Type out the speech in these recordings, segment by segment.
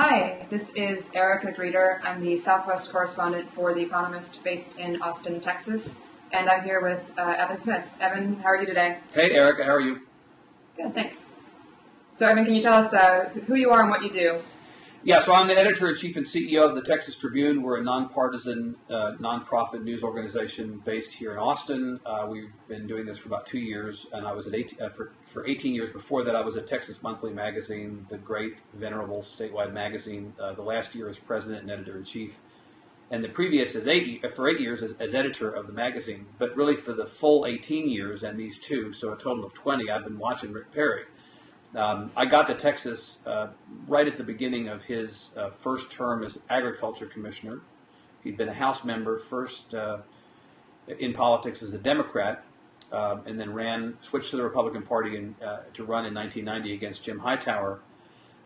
Hi, this is Erica Grieder. I'm the Southwest correspondent for The Economist based in Austin, Texas, and I'm here with Evan Smith. Evan, how are you today? Hey, Erica, how are you? Good, thanks. So, Evan, can you tell us who you are and what you do? Yeah, so I'm the editor-in-chief and CEO of the Texas Tribune. We're a nonpartisan, nonprofit news organization based here in Austin. We've been doing this for about 2 years, and I was at for 18 years before that. I was at Texas Monthly Magazine, the great, venerable statewide magazine. The last year as president and editor-in-chief, and the previous for 8 years as editor of the magazine. But really, for the full 18 years and these two, so a total of 20, I've been watching Rick Perry. I got to Texas right at the beginning of his first term as agriculture commissioner. He'd been a House member first in politics as a Democrat, and then switched to the Republican Party to run in 1990 against Jim Hightower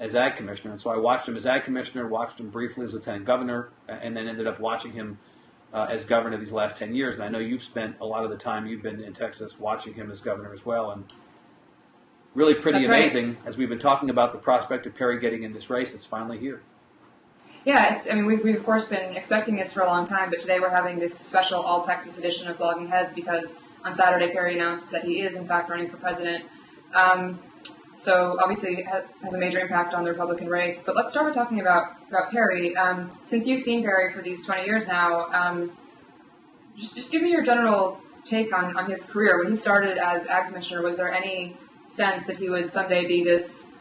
as ag commissioner. And so I watched him as ag commissioner, watched him briefly as lieutenant governor, and then ended up watching him as governor these last 10 years. And I know you've spent a lot of the time you've been in Texas watching him as governor as well. And really pretty That's amazing, right. As we've been talking about the prospect of Perry getting in this race. It's finally here. Yeah, we've of course been expecting this for a long time, but today we're having this special all-Texas edition of Blogging Heads because on Saturday Perry announced that he is in fact running for president. So obviously it has a major impact on the Republican race. But let's start with talking about Perry. Since you've seen Perry for these 20 years now, just give me your general take on his career. When he started as ag commissioner, was there any sense that he would someday be this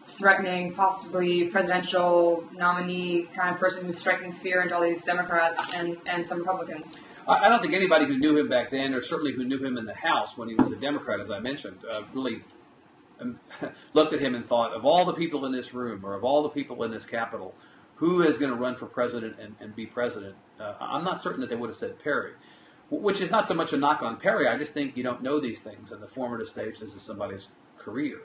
threatening, possibly presidential nominee kind of person who's striking fear into all these Democrats and some Republicans? I don't think anybody who knew him back then, or certainly who knew him in the House when he was a Democrat, as I mentioned, really looked at him and thought, of all the people in this room, or of all the people in this Capitol, who is going to run for president and be president? I'm not certain that they would have said Perry. Which is not so much a knock on Perry. I just think you don't know these things in the formative stages of somebody's career.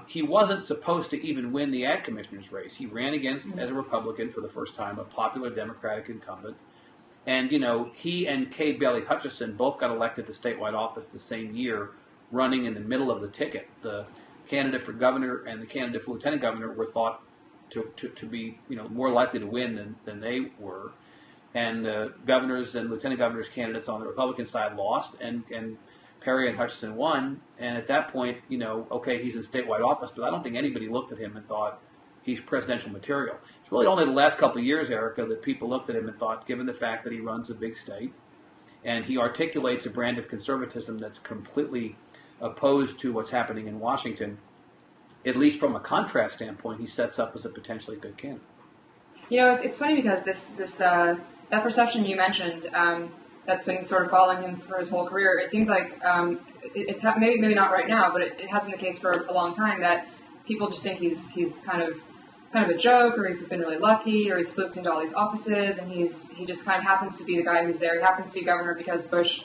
He wasn't supposed to even win the ag commissioner's race. He ran against, as a Republican for the first time, a popular Democratic incumbent. And, he and Kay Bailey Hutchison both got elected to statewide office the same year, running in the middle of the ticket. The candidate for governor and the candidate for lieutenant governor were thought to be, more likely to win than they were. And the governors and lieutenant governors candidates on the Republican side lost, and Perry and Hutchison won. And at that point, okay, he's in statewide office, but I don't think anybody looked at him and thought he's presidential material. It's really only the last couple of years, Erica, that people looked at him and thought, given the fact that he runs a big state, and he articulates a brand of conservatism that's completely opposed to what's happening in Washington, at least from a contrast standpoint, he sets up as a potentially good candidate. It's funny because that perception you mentioned, that's been sort of following him for his whole career. It seems like it's maybe not right now, but it has been the case for a long time that people just think he's kind of a joke, or he's been really lucky, or he's fluked into all these offices, and he just kind of happens to be the guy who's there. He happens to be governor because Bush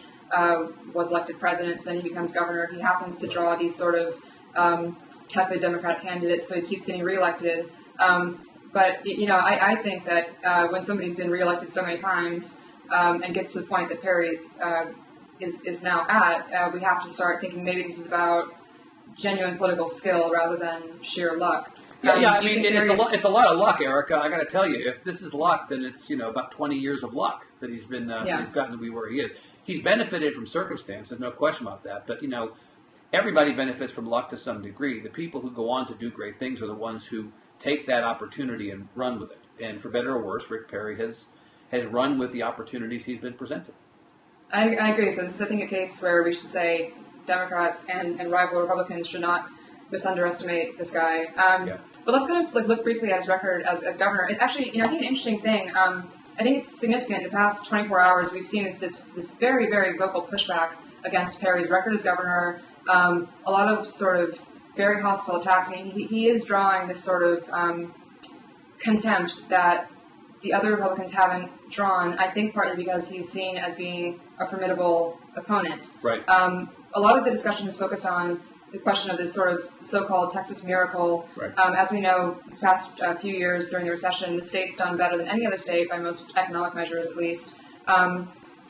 was elected president, so then he becomes governor. He happens to draw these sort of tepid Democratic candidates, so he keeps getting reelected. But, I think that when somebody's been reelected so many times and gets to the point that Perry is now at, we have to start thinking maybe this is about genuine political skill rather than sheer luck. It's a lot of luck, Erica. I got to tell you, if this is luck, then it's about 20 years of luck that he's been he's gotten to be where he is. He's benefited from circumstances, no question about that. But everybody benefits from luck to some degree. The people who go on to do great things are the ones who take that opportunity and run with it. And for better or worse, Rick Perry has run with the opportunities he's been presented. I agree. So this is, I think, a case where we should say Democrats and rival Republicans should not misunderestimate this guy. But let's kind of look briefly at his record as governor. Actually, I think an interesting thing, I think it's significant. In the past 24 hours, we've seen this very, very vocal pushback against Perry's record as governor. A lot of sort of very hostile attacks. I mean, he is drawing this sort of contempt that the other Republicans haven't drawn, I think partly because he's seen as being a formidable opponent. Right. A lot of the discussion is focused on the question of this sort of so-called Texas miracle. Right. As we know, these past few years during the recession, the state's done better than any other state, by most economic measures at least.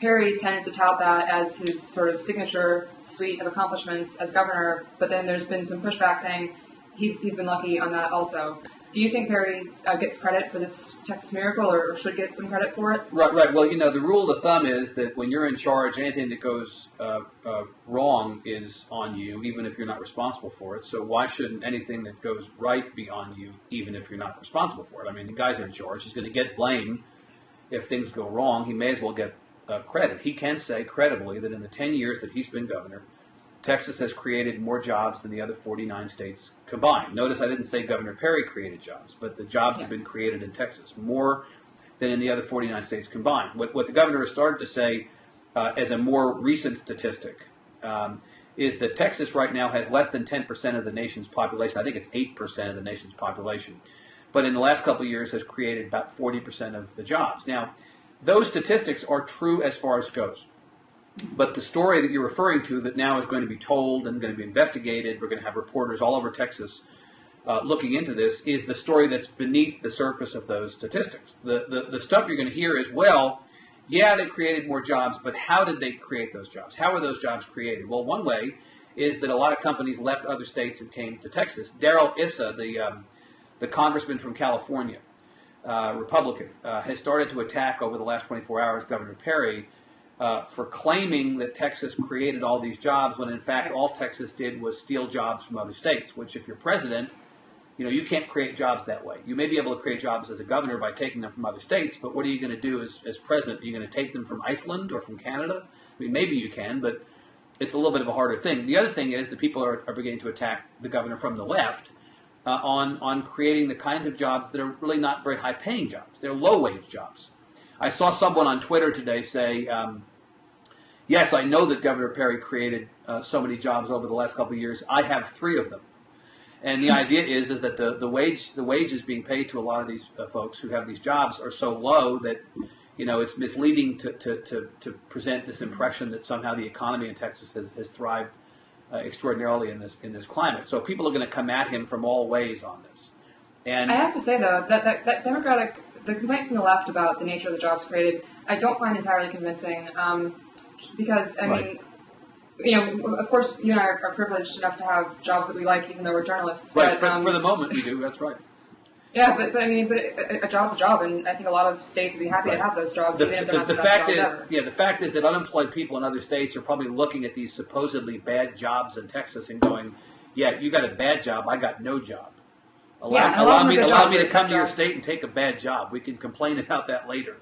Perry tends to tout that as his sort of signature suite of accomplishments as governor, but then there's been some pushback saying he's been lucky on that also. Do you think Perry gets credit for this Texas miracle, or should get some credit for it? Right. Well, the rule of thumb is that when you're in charge, anything that goes wrong is on you, even if you're not responsible for it. So why shouldn't anything that goes right be on you, even if you're not responsible for it? I mean, the guy's in charge. He's going to get blame if things go wrong. He may as well get credit. He can say credibly that in the 10 years that he's been governor, Texas has created more jobs than the other 49 states combined. Notice I didn't say Governor Perry created jobs, but the jobs have been created in Texas more than in the other 49 states combined. What the governor has started to say as a more recent statistic is that Texas right now has less than 10% of the nation's population. I think it's 8% of the nation's population. But in the last couple of years has created about 40% of the jobs. Now, those statistics are true as far as goes. But the story that you're referring to that now is going to be told and going to be investigated, we're going to have reporters all over Texas looking into this, is the story that's beneath the surface of those statistics. The stuff you're going to hear is, well, yeah, they created more jobs, but how did they create those jobs? How were those jobs created? Well, one way is that a lot of companies left other states and came to Texas. Darrell Issa, the congressman from California, Republican, has started to attack over the last 24 hours Governor Perry for claiming that Texas created all these jobs when, in fact, all Texas did was steal jobs from other states, which if you're president, you can't create jobs that way. You may be able to create jobs as a governor by taking them from other states, but what are you going to do as president? Are you going to take them from Iceland or from Canada? I mean, maybe you can, but it's a little bit of a harder thing. The other thing is that people are beginning to attack the governor from the left on creating the kinds of jobs that are really not very high-paying jobs. They're low-wage jobs. I saw someone on Twitter today say, yes, I know that Governor Perry created so many jobs over the last couple of years. I have 3 of them. And the idea is that the wages being paid to a lot of these folks who have these jobs are so low that it's misleading to present this impression that somehow the economy in Texas has thrived extraordinarily in this climate. So people are going to come at him from all ways on this. And I have to say though that the complaint from the left about the nature of the jobs created, I don't find entirely convincing. Because I mean, of course, you and I are privileged enough to have jobs that we like, even though we're journalists. Right. But, for the moment, we do. That's right. Yeah, but a job's a job, and I think a lot of states would be happy to have those jobs, even if they're not the best jobs ever. Yeah, the fact is that unemployed people in other states are probably looking at these supposedly bad jobs in Texas and going, "Yeah, you got a bad job. I got no job. Allow me to come to your state and take a bad job. We can complain about that later."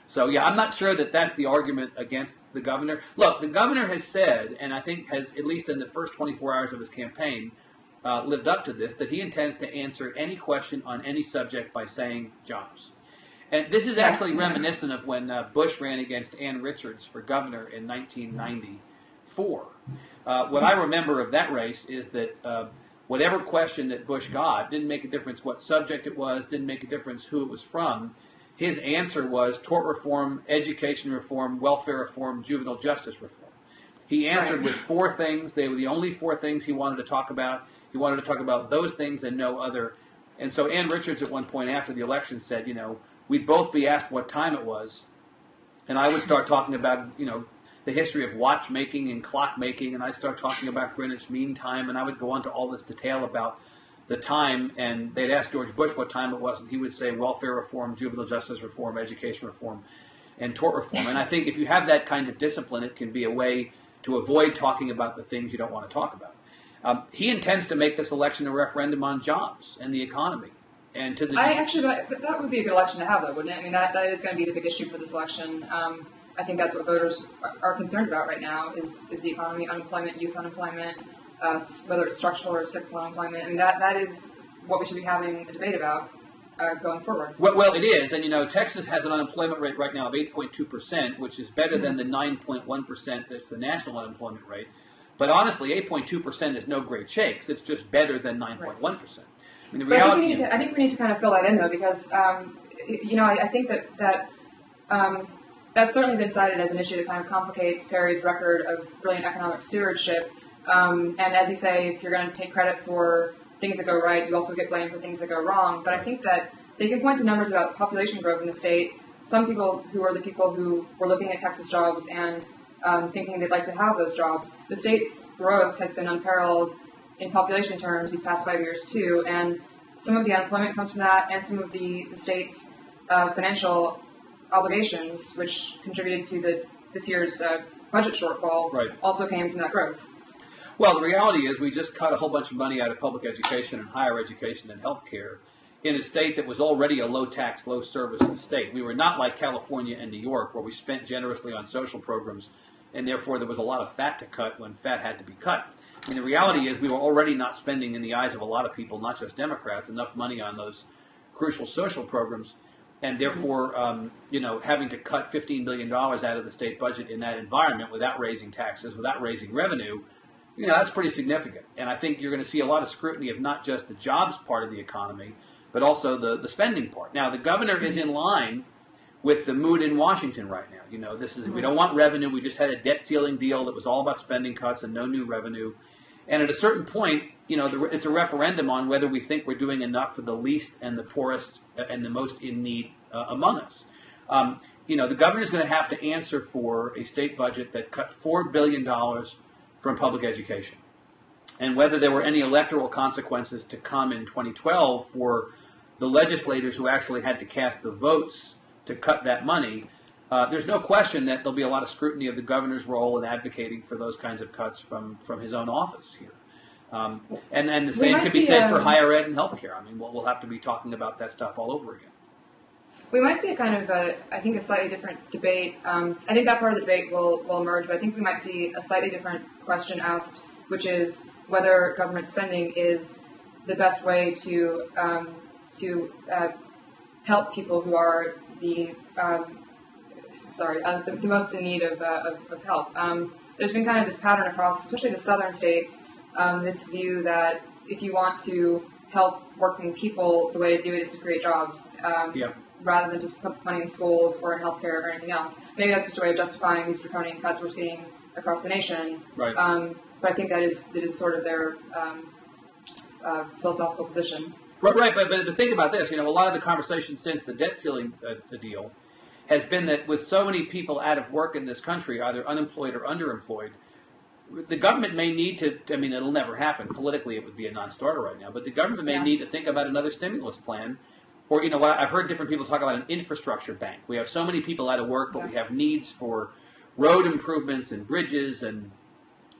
So, yeah, I'm not sure that that's the argument against the governor. Look, the governor has said, and I think has, at least in the first 24 hours of his campaign, lived up to this, that he intends to answer any question on any subject by saying jobs. And this is actually reminiscent of when Bush ran against Ann Richards for governor in 1994. What I remember of that race is that whatever question that Bush got, didn't make a difference what subject it was, didn't make a difference who it was from. His answer was tort reform, education reform, welfare reform, juvenile justice reform. He answered with 4 things. They were the only 4 things he wanted to talk about. He wanted to talk about those things and no other. And so Ann Richards at one point after the election said, we'd both be asked what time it was. And I would start talking about, the history of watchmaking and clockmaking. And I'd start talking about Greenwich Mean Time. And I would go into all this detail about the time, and they'd ask George Bush what time it was, and he would say welfare reform, juvenile justice reform, education reform, and tort reform. And I think if you have that kind of discipline, it can be a way to avoid talking about the things you don't want to talk about. He intends to make this election a referendum on jobs and the economy. And to the but that would be a good election to have, though, wouldn't it? I mean, that is going to be the big issue for this election. I think that's what voters are concerned about right now is the economy, unemployment, youth unemployment, whether it's structural or cyclical unemployment. I mean, that is what we should be having a debate about going forward. Well, it is. And, Texas has an unemployment rate right now of 8.2%, which is better than the 9.1% that's the national unemployment rate. But honestly, 8.2% is no great shakes. It's just better than 9.1%. I mean, the reality, I think we need to kind of fill that in, though, because, I think that that's certainly been cited as an issue that kind of complicates Perry's record of brilliant economic stewardship. And as you say, if you're going to take credit for things that go right, you also get blamed for things that go wrong. But I think that they can point to numbers about population growth in the state. Some people who are the people who were looking at Texas jobs and thinking they'd like to have those jobs. The state's growth has been unparalleled in population terms these past 5 years, too. And some of the unemployment comes from that, and some of the state's financial obligations, which contributed to this year's budget shortfall, also came from that growth. Well, the reality is we just cut a whole bunch of money out of public education and higher education and health care in a state that was already a low-tax, low-service state. We were not like California and New York, where we spent generously on social programs, and therefore there was a lot of fat to cut when fat had to be cut. I mean, the reality is we were already not spending, in the eyes of a lot of people, not just Democrats, enough money on those crucial social programs, and therefore, having to cut $15 billion out of the state budget in that environment without raising taxes, without raising revenue, that's pretty significant. And I think you're going to see a lot of scrutiny of not just the jobs part of the economy, but also the spending part. Now, the governor is in line with the mood in Washington right now. This is, we don't want revenue. We just had a debt ceiling deal that was all about spending cuts and no new revenue. And at a certain point, it's a referendum on whether we think we're doing enough for the least and the poorest and the most in need among us. The governor is going to have to answer for a state budget that cut $4 billion from public education. And whether there were any electoral consequences to come in 2012 for the legislators who actually had to cast the votes to cut that money, there's no question that there'll be a lot of scrutiny of the governor's role in advocating for those kinds of cuts from his own office here. And the same could be said for higher ed and healthcare. I mean, we'll have to be talking about that stuff all over again. We might see a kind of a slightly different debate. I think that part of the debate will emerge, but I think we might see a slightly different question asked, which is whether government spending is the best way to help people who are the most in need of help. There's been kind of this pattern across, especially the southern states, this view that if you want to help working people, the way to do it is to create jobs. Rather than just put money in schools or in healthcare or anything else. Maybe that's just a way of justifying these draconian cuts we're seeing across the nation. Right. But I think that is sort of their philosophical position. Right. But think about this. A lot of the conversation since the debt ceiling deal has been that with so many people out of work in this country, either unemployed or underemployed, the government may need to, it'll never happen. Politically, it would be a non-starter right now. But the government may need to think about another stimulus plan. Or, I've heard different people talk about an infrastructure bank. We have so many people out of work, but we have needs for road improvements and bridges and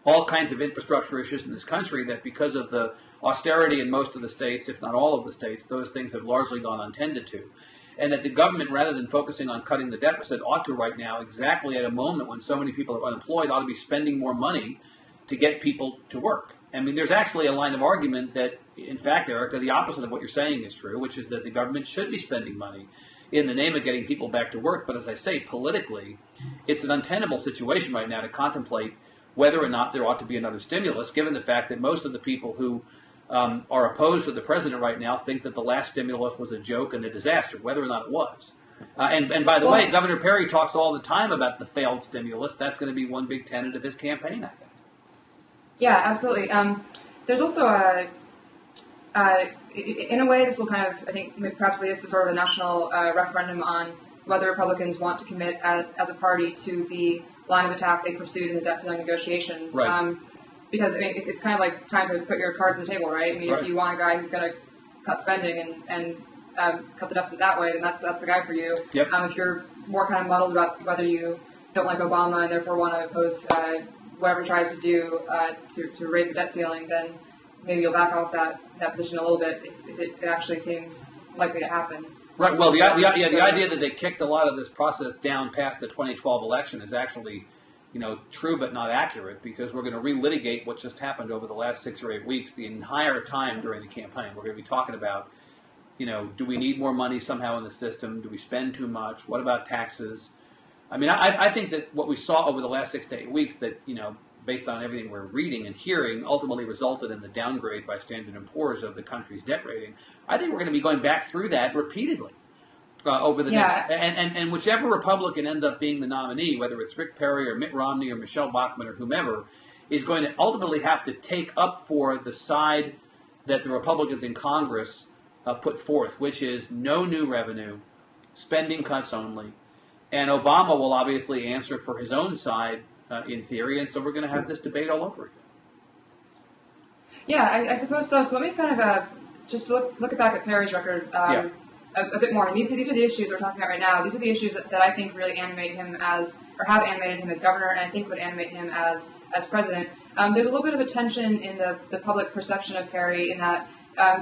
all kinds of infrastructure issues in this country that because of the austerity in most of the states, if not all of the states, those things have largely gone untended to. And that the government, rather than focusing on cutting the deficit, ought to right now, exactly at a moment when so many people are unemployed, ought to be spending more money to get people to work. There's actually a line of argument that, in fact, Erica, the opposite of what you're saying is true, which is that the government should be spending money in the name of getting people back to work. But as I say, politically, it's an untenable situation right now to contemplate whether or not there ought to be another stimulus, given the fact that most of the people who are opposed to the president right now think that the last stimulus was a joke and a disaster, whether or not it was. And by the way, Governor Perry talks all the time about the failed stimulus. That's going to be one big tenet of his campaign, I think. Yeah, absolutely. There's also in a way, this will kind of, I think, perhaps lead us to sort of a national referendum on whether Republicans want to commit as a party to the line of attack they pursued in the debt ceiling negotiations. Right. Because it's kind of like time to put your card on the table, right? If you want a guy who's going to cut spending and cut the deficit that way, then that's the guy for you. Yep. If you're more kind of muddled about whether you don't like Obama and therefore want to oppose whatever he tries to do to raise the debt ceiling, then maybe you'll back off that position a little bit if it actually seems likely to happen. Right. Well, the idea that they kicked a lot of this process down past the 2012 election is actually, true but not accurate, because we're going to relitigate what just happened over the last 6 or 8 weeks, the entire time during the campaign. We're going to be talking about, do we need more money somehow in the system? Do we spend too much? What about taxes? I think that what we saw over the last 6 to 8 weeks that, based on everything we're reading and hearing, ultimately resulted in the downgrade by Standard & Poor's of the country's debt rating. I think we're going to be going back through that repeatedly over the next... And whichever Republican ends up being the nominee, whether it's Rick Perry or Mitt Romney or Michelle Bachmann or whomever, is going to ultimately have to take up for the side that the Republicans in Congress put forth, which is no new revenue, spending cuts only. And Obama will obviously answer for his own side in theory, and so we're going to have this debate all over again. Yeah, I suppose so. So let me kind of just to look back at Perry's record a bit more. And these are the issues we're talking about right now. These are the issues that I think really animate him or have animated him as governor, and I think would animate him as president. There's a little bit of a tension in the public perception of Perry in that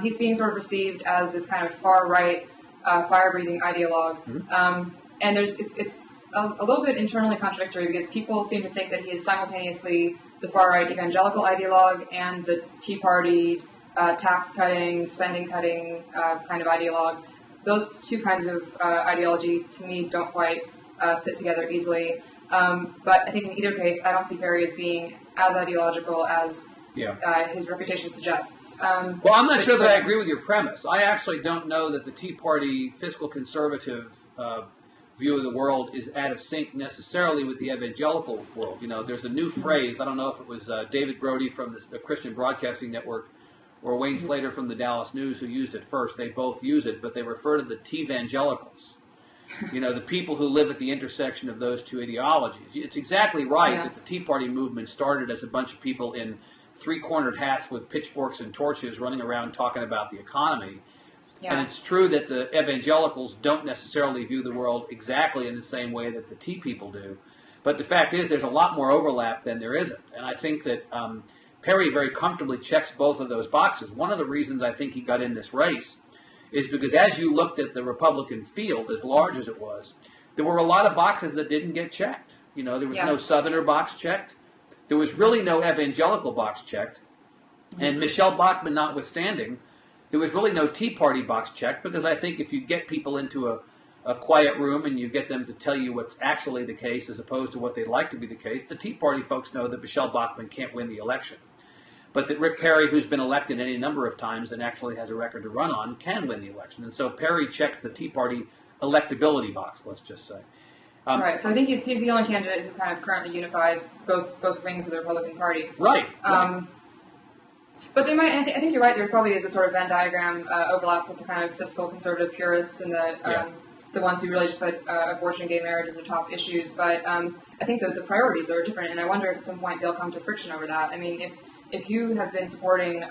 he's being sort of received as this kind of far-right, fire-breathing ideologue. Mm-hmm. And it's a little bit internally contradictory because people seem to think that he is simultaneously the far-right evangelical ideologue and the Tea Party tax-cutting, spending-cutting kind of ideologue. Those two kinds of ideology, to me, don't quite sit together easily. But I think in either case, I don't see Perry as being as ideological as his reputation suggests. Well, I'm not sure that I agree with your premise. I actually don't know that the Tea Party fiscal conservative view of the world is out of sync necessarily with the evangelical world. You know, there's a new phrase. I don't know if it was David Brody from the Christian Broadcasting Network or Wayne Slater from the Dallas News who used it first. They both use it, but they refer to the Teavangelical. You know, the people who live at the intersection of those two ideologies. It's exactly right that the Tea Party movement started as a bunch of people in three-cornered hats with pitchforks and torches running around talking about the economy. Yeah. And it's true that the evangelicals don't necessarily view the world exactly in the same way that the Tea people do. But the fact is there's a lot more overlap than there isn't. And I think that Perry very comfortably checks both of those boxes. One of the reasons I think he got in this race is because as you looked at the Republican field, as large as it was, there were a lot of boxes that didn't get checked. You know, there was no Southerner box checked. There was really no evangelical box checked. And Michelle Bachmann notwithstanding, there was really no Tea Party box checked, because I think if you get people into a quiet room and you get them to tell you what's actually the case as opposed to what they'd like to be the case, the Tea Party folks know that Michelle Bachmann can't win the election. But that Rick Perry, who's been elected any number of times and actually has a record to run on, can win the election. And so Perry checks the Tea Party electability box, let's just say. Right, so I think he's the only candidate who kind of currently unifies both wings of the Republican Party. Right. But they might. I think you're right. There probably is a sort of Venn diagram overlap with the kind of fiscal conservative purists and the ones who really just put abortion and gay marriage as the top issues. But I think the priorities are different, and I wonder if at some point they'll come to friction over that. I mean, if you have been supporting,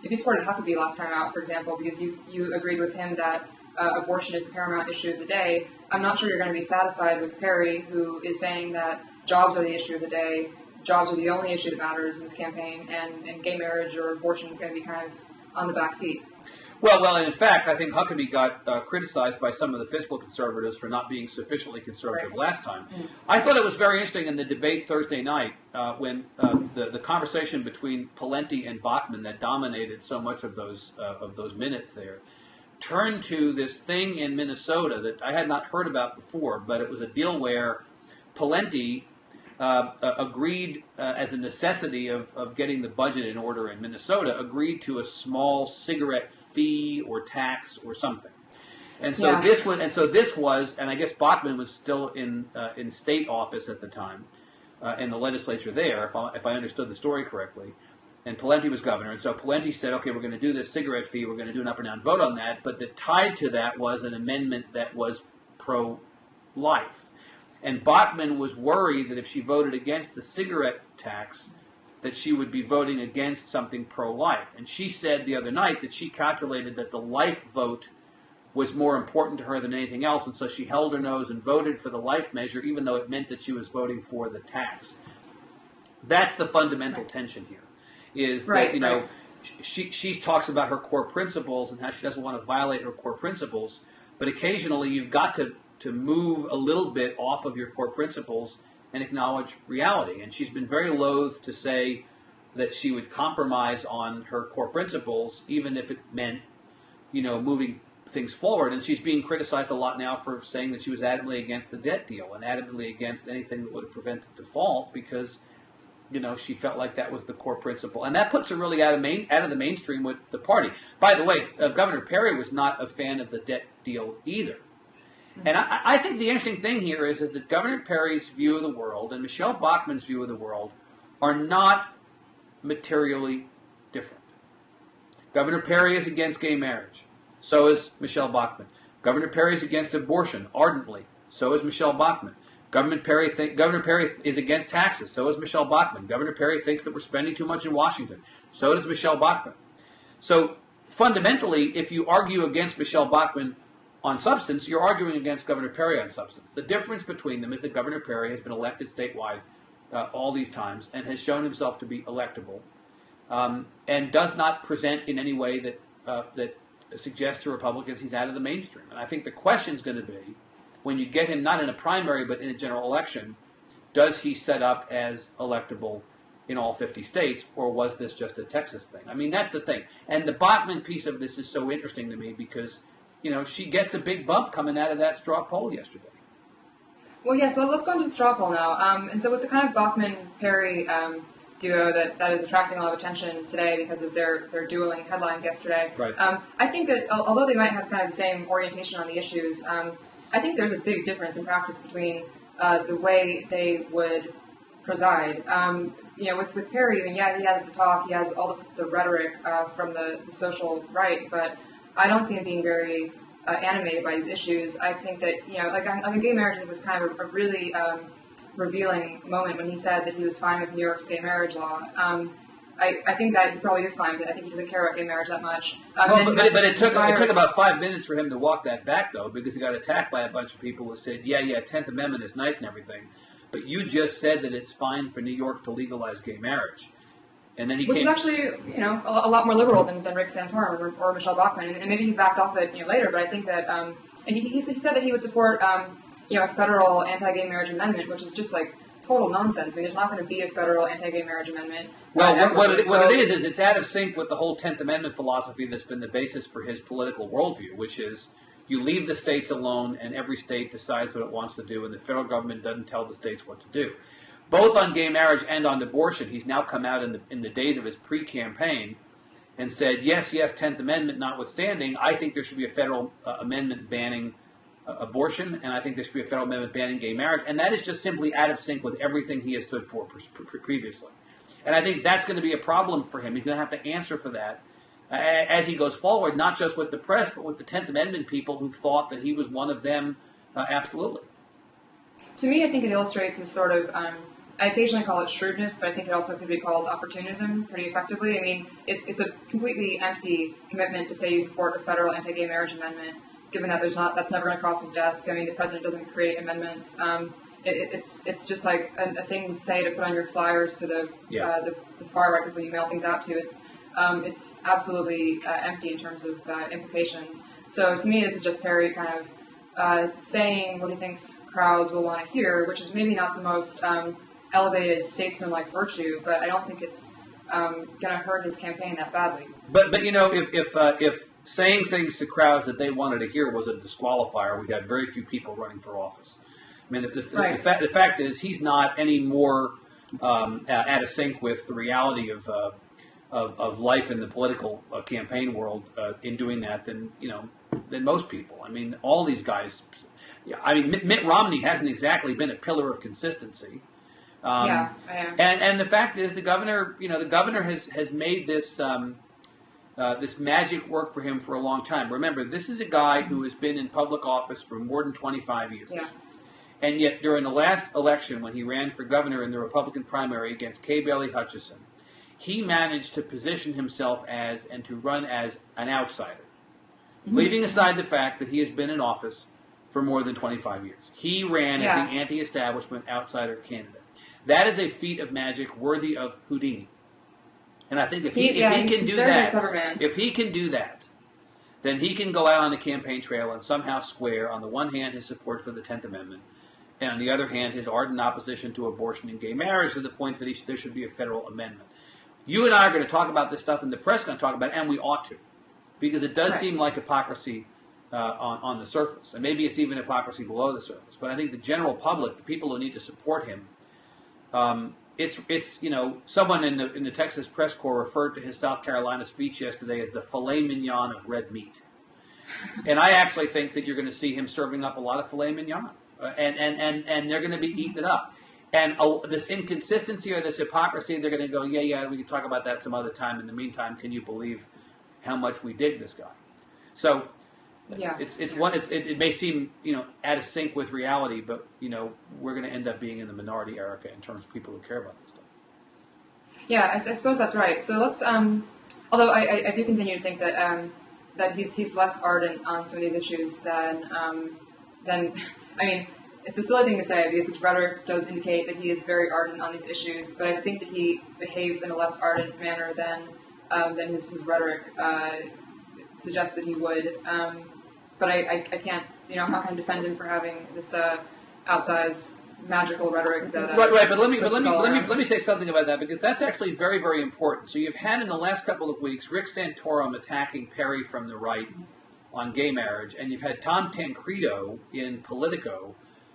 if you supported Huckabee last time out, for example, because you agreed with him that abortion is the paramount issue of the day, I'm not sure you're going to be satisfied with Perry, who is saying that jobs are the issue of the day. Jobs are the only issue that matters in this campaign, and gay marriage or abortion is going to be kind of on the back seat. Well, and in fact, I think Huckabee got criticized by some of the fiscal conservatives for not being sufficiently conservative last time. Mm-hmm. I thought it was very interesting in the debate Thursday night when the conversation between Pawlenty and Bachmann that dominated so much of those minutes there turned to this thing in Minnesota that I had not heard about before, but it was a deal where Pawlenty agreed as a necessity of getting the budget in order in Minnesota, agreed to a small cigarette fee or tax or something. And so this was, and I guess Bachmann was still in state office at the time, in the legislature there, if I understood the story correctly. And Pawlenty was governor, and so Pawlenty said, okay, we're going to do this cigarette fee, we're going to do an up or down vote on that, but tied to that was an amendment that was pro-life. And Bachmann was worried that if she voted against the cigarette tax, that she would be voting against something pro-life. And she said the other night that she calculated that the life vote was more important to her than anything else, and so she held her nose and voted for the life measure, even though it meant that she was voting for the tax. That's the fundamental tension here, is that, you know, she talks about her core principles and how she doesn't want to violate her core principles, but occasionally you've got to move a little bit off of your core principles and acknowledge reality. And she's been very loath to say that she would compromise on her core principles, even if it meant, you know, moving things forward. And she's being criticized a lot now for saying that she was adamantly against the debt deal and adamantly against anything that would have prevented default because, you know, she felt like that was the core principle. And that puts her really out of the mainstream with the party. By the way, Governor Perry was not a fan of the debt deal either. And I think the interesting thing here is that Governor Perry's view of the world and Michelle Bachmann's view of the world are not materially different. Governor Perry is against gay marriage. So is Michelle Bachmann. Governor Perry is against abortion ardently. So is Michelle Bachmann. Governor Perry is against taxes. So is Michelle Bachmann. Governor Perry thinks that we're spending too much in Washington. So does Michelle Bachmann. So fundamentally, if you argue against Michelle Bachmann on substance, you're arguing against Governor Perry on substance. The difference between them is that Governor Perry has been elected statewide all these times and has shown himself to be electable, and does not present in any way that suggests to Republicans he's out of the mainstream. And I think the question is going to be, when you get him not in a primary but in a general election, does he set up as electable in all 50 states, or was this just a Texas thing? I mean, that's the thing. And the Bachmann piece of this is so interesting to me because, she gets a big bump coming out of that straw poll yesterday. Well, yeah, so let's go into the straw poll now. And so with the kind of Bachmann-Perry duo that is attracting a lot of attention today because of their dueling headlines yesterday, right. I think that although they might have kind of the same orientation on the issues, I think there's a big difference in practice between the way they would preside. With Perry, I mean, yeah, he has the talk, he has all the rhetoric from the social right, but I don't see him being very animated by these issues. I think that, like gay marriage, it was kind of a really revealing moment when he said that he was fine with New York's gay marriage law. I think that he probably is fine with it. I think he doesn't care about gay marriage that much. But it took about 5 minutes for him to walk that back, though, because he got attacked by a bunch of people who said, yeah, 10th Amendment is nice and everything, but you just said that it's fine for New York to legalize gay marriage. And then Which is actually, a lot more liberal than Rick Santorum or Michelle Bachmann, and maybe he backed off it later. But I think that and he said that he would support a federal anti-gay marriage amendment, which is just like total nonsense. I mean, there's not going to be a federal anti-gay marriage amendment. Well, what it is it's out of sync with the whole 10th Amendment philosophy that's been the basis for his political worldview, which is you leave the states alone and every state decides what it wants to do, and the federal government doesn't tell the states what to do. Both on gay marriage and on abortion, he's now come out in the days of his pre-campaign and said, yes, 10th Amendment notwithstanding, I think there should be a federal amendment banning abortion, and I think there should be a federal amendment banning gay marriage, and that is just simply out of sync with everything he has stood for previously. And I think that's going to be a problem for him. He's going to have to answer for that as he goes forward, not just with the press, but with the 10th Amendment people who thought that he was one of them absolutely. To me, I think it illustrates his sort of... I occasionally call it shrewdness, but I think it also could be called opportunism pretty effectively. I mean, it's a completely empty commitment to say you support a federal anti-gay marriage amendment, given that that's never going to cross his desk. I mean, the president doesn't create amendments. It's just like a thing to say to put on your flyers to the far right people you mail things out to. It's absolutely empty in terms of implications. So to me, this is just Perry kind of saying what he thinks crowds will want to hear, which is maybe not the most elevated statesman-like virtue, but I don't think it's going to hurt his campaign that badly. But if saying things to crowds that they wanted to hear was a disqualifier, we'd have very few people running for office. I mean, the fact is he's not any more out of sync with the reality of life in the political campaign world in doing that than most people. I mean, all these guys. I mean, Mitt Romney hasn't exactly been a pillar of consistency. And the fact is, the governor has made this this magic work for him for a long time. Remember, this is a guy who has been in public office for more than 25 years. Yeah. And yet, during the last election, when he ran for governor in the Republican primary against Kay Bailey Hutchison, he managed to position himself as and to run as an outsider, leaving aside the fact that he has been in office for more than 25 years. He ran as the anti-establishment outsider candidate. That is a feat of magic worthy of Houdini. And I think if he can do that, then he can go out on the campaign trail and somehow square, on the one hand, his support for the 10th Amendment, and on the other hand, his ardent opposition to abortion and gay marriage to the point that there should be a federal amendment. You and I are going to talk about this stuff, and the press is going to talk about it, and we ought to, because it does seem like hypocrisy on the surface, and maybe it's even hypocrisy below the surface. But I think the general public, the people who need to support him, it's someone in the Texas press corps referred to his South Carolina speech yesterday as the filet mignon of red meat, and I actually think that you're going to see him serving up a lot of filet mignon, and they're going to be eating it up. And this inconsistency or this hypocrisy, they're going to go, yeah, we can talk about that some other time. In the meantime, can you believe how much we dig this guy? So. Yeah. It may seem out of sync with reality, but we're going to end up being in the minority, Erica, in terms of people who care about this stuff. Yeah, I suppose that's right. So let's Although I do continue to think that that he's less ardent on some of these issues than I mean, it's a silly thing to say because his rhetoric does indicate that he is very ardent on these issues, but I think that he behaves in a less ardent manner than his rhetoric suggests that he would. But I can't, I'm not going to defend him for having this outsized magical rhetoric that right. But let me say something about that, because that's actually very, very important. So you've had in the last couple of weeks Rick Santorum attacking Perry from the right on gay marriage, and you've had Tom Tancredo in Politico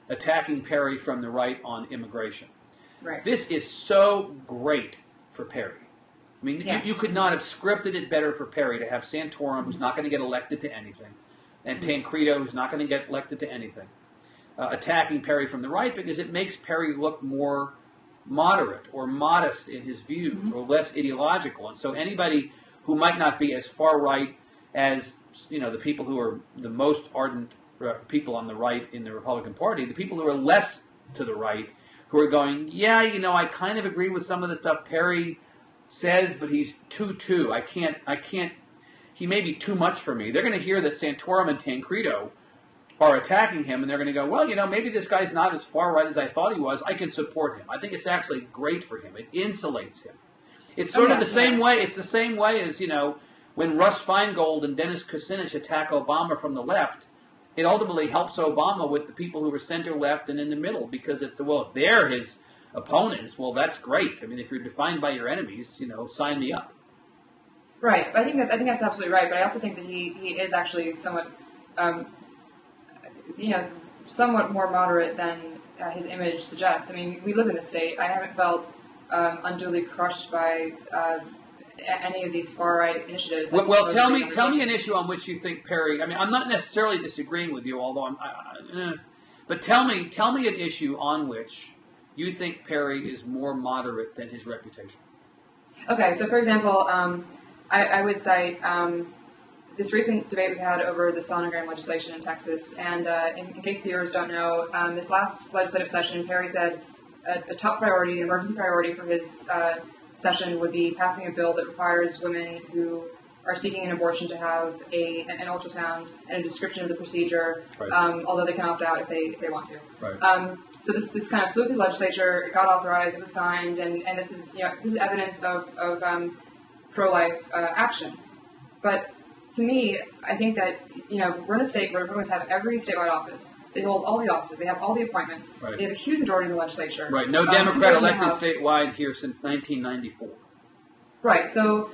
attacking Perry from the right on immigration. Right. This is so great for Perry. I mean, you could not have scripted it better for Perry to have Santorum, who's not going to get elected to anything, and Tancredo, who's not going to get elected to anything, attacking Perry from the right, because it makes Perry look more moderate or modest in his views, or less ideological. And so anybody who might not be as far right as the people who are the most ardent people on the right in the Republican Party, the people who are less to the right, who are going, I kind of agree with some of the stuff Perry says, but he's too. I can't. He may be too much for me. They're going to hear that Santorum and Tancredo are attacking him, and they're going to go, well, maybe this guy's not as far right as I thought he was. I can support him. I think it's actually great for him. It insulates him. It's sort of the same way. It's the same way as when Russ Feingold and Dennis Kucinich attack Obama from the left. It ultimately helps Obama with the people who are center-left and in the middle, because it's, if they're his opponents, well, that's great. I mean, if you're defined by your enemies, sign me up. Right. I think that's absolutely right, but I also think that he is actually somewhat, somewhat more moderate than his image suggests. I mean, we live in the state. I haven't felt unduly crushed by any of these far-right initiatives. Well, tell me an issue on which you think Perry. I mean, I'm not necessarily disagreeing with you, although but tell me an issue on which you think Perry is more moderate than his reputation. Okay, so for example, I would cite this recent debate we had over the sonogram legislation in Texas, and in case viewers don't know, this last legislative session, Perry said a top priority, an emergency priority for his session would be passing a bill that requires women who are seeking an abortion to have an ultrasound and a description of the procedure, right. Although they can opt out if they want to. Right. So this kind of flew through the legislature. It got authorized. It was signed, and this is evidence of pro-life action. But to me, I think that we're in a state where Republicans have every statewide office. They hold all the offices. They have all the appointments. Right. They have a huge majority in the legislature. Right. No Democrat elected statewide here since 1994. Right. So,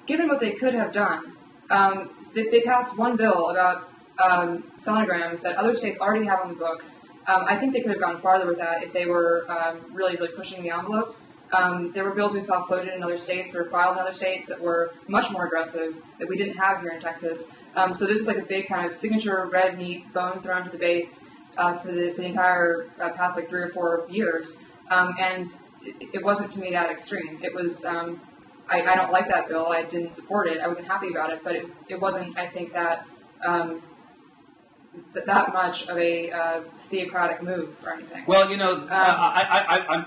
given what they could have done, they passed one bill about sonograms that other states already have on the books. I think they could have gone farther with that if they were really pushing the envelope. There were bills we saw floated in other states or filed in other states that were much more aggressive that we didn't have here in Texas. So this is like a big kind of signature red meat bone thrown to the base for the entire past 3 or 4 years. And it wasn't to me that extreme. It was I don't like that bill. I didn't support it. I wasn't happy about it. But it wasn't, I think, that that much of a theocratic move or anything. Well,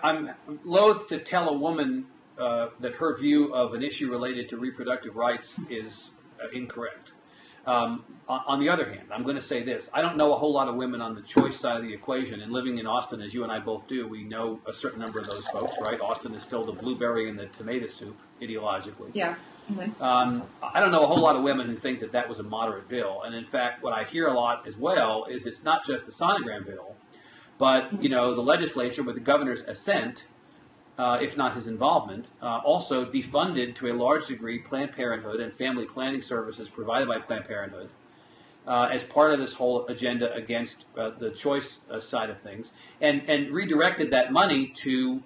I'm loath to tell a woman that her view of an issue related to reproductive rights is incorrect. On the other hand, I'm going to say this. I don't know a whole lot of women on the choice side of the equation, and living in Austin, as you and I both do, we know a certain number of those folks, right? Austin is still the blueberry and the tomato soup, ideologically. Yeah. Mm-hmm. I don't know a whole lot of women who think that was a moderate bill. And in fact, what I hear a lot as well is it's not just the sonogram bill, but, the legislature, with the governor's assent, if not his involvement, also defunded to a large degree Planned Parenthood and family planning services provided by Planned Parenthood as part of this whole agenda against the choice side of things, and redirected that money to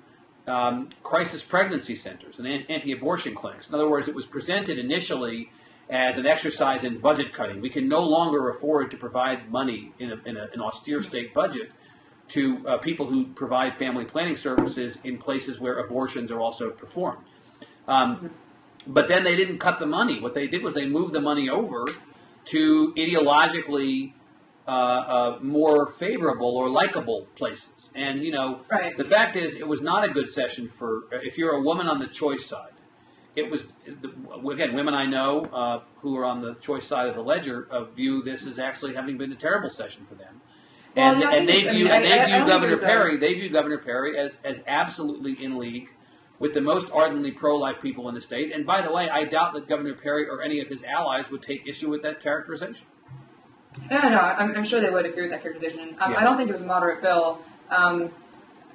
crisis pregnancy centers and anti-abortion clinics. In other words, it was presented initially as an exercise in budget cutting. We can no longer afford to provide money in an austere state budget to people who provide family planning services in places where abortions are also performed. But then they didn't cut the money. What they did was they moved the money over to ideologically more favorable or likable places. And, right. The fact is it was not a good session for, if you're a woman on the choice side, it was, again, women I know who are on the choice side of the ledger view this as actually having been a terrible session for them. Well, And they view Governor Perry as absolutely in league with the most ardently pro-life people in the state. And by the way, I doubt that Governor Perry or any of his allies would take issue with that characterization. No, I'm sure they would agree with that characterization. I don't think it was a moderate bill. And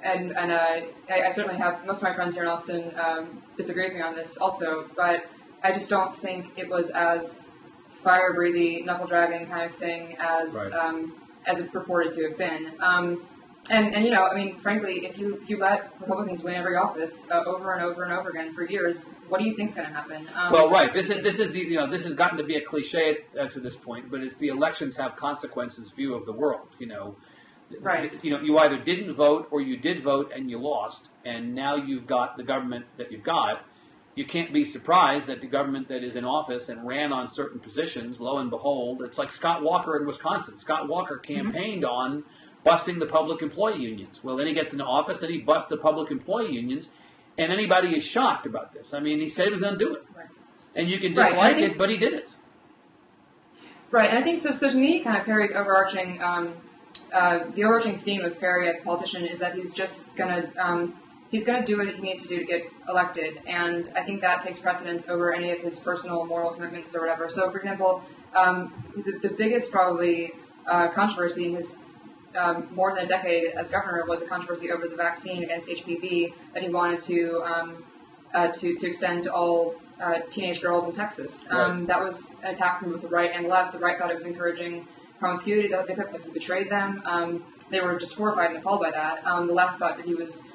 I certainly have, most of my friends here in Austin disagree with me on this also, but I just don't think it was as fire-breathing, knuckle-dragging kind of thing as as it purported to have been. And you know, I mean, frankly, if you let Republicans win every office over and over and over again for years, what do you think's going to happen? Well, right. This is the this has gotten to be a cliche to this point, but it's the elections have consequences view of the world. Right. You either didn't vote or you did vote and you lost, and now you've got the government that you've got. You can't be surprised that the government that is in office and ran on certain positions, lo and behold, it's like Scott Walker in Wisconsin. Scott Walker campaigned on busting the public employee unions. Well, then he gets into office and he busts the public employee unions, and anybody is shocked about this. I mean, he said he was going to do it. Right. And you can dislike it, but he did it. Right, and I think so to me, kind of Perry's overarching, the overarching theme of Perry as a politician is that he's just going to, he's going to do what he needs to do to get elected, and I think that takes precedence over any of his personal moral commitments or whatever. So, for example, the biggest probably controversy in his more than a decade as governor was a controversy over the vaccine against HPV that he wanted to extend to all teenage girls in Texas. That was an attack from both the right and left. The right thought it was encouraging promiscuity. They thought that he betrayed them. They were just horrified and appalled by that. The left thought that he was